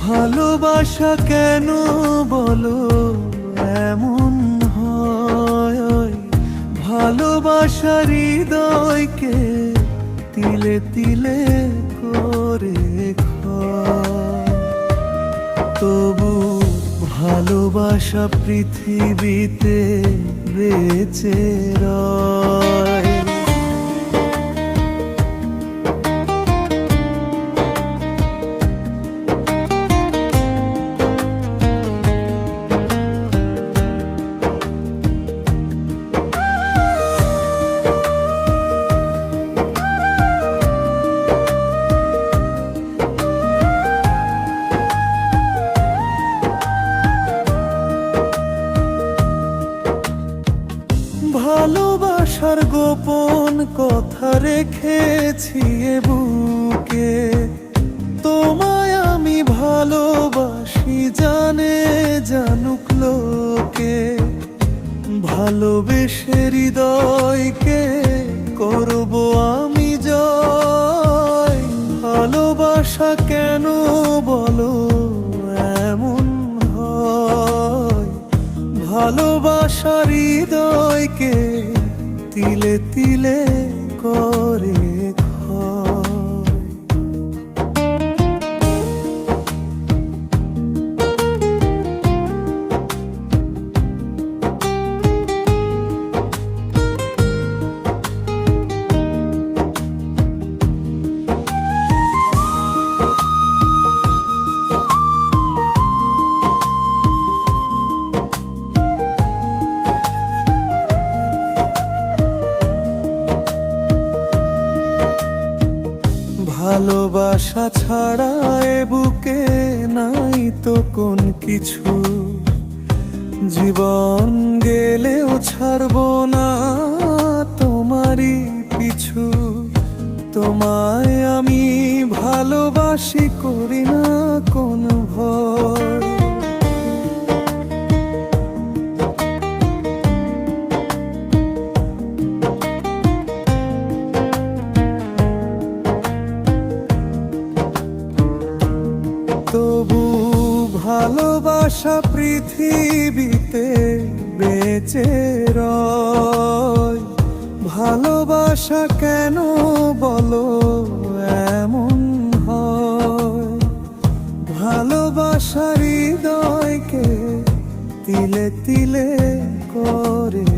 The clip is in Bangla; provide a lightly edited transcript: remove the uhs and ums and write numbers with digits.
ভালোবাসা কেন বলো এমন হয়? ভালোবাসা হৃদয়কে তিলে তিলে করে ক্ষয়। তবু ভালোবাসা পৃথিবীতে বেঁচে রয়। ভালোবাসার গোপন কথা রেখেছি এ বুকে, তোমায় আমি ভালোবাসি জানে জানুক লোকে। ভালোবেসে হৃদয়কে করব আমি জয়। ভালোবাসা কেন বলো এমন হয়? ভালোবাসা হৃদয়কে তিলে তিলে করে ক্ষয়। ভালোবাসা ছাড়া এ বুকে নাই তো কোন কিছু। জীবন গেলেও ছাড়বো না তোমারই পিছু। তোমায় আমি ভালোবাসি, করি না কোন ভয়। তবু ভালোবাসা পৃথিবীতে বেঁচে রয়। ভালোবাসা কেন বলো এমন হয়? ভালোবাসা হৃদয়কে তিলে তিলে করে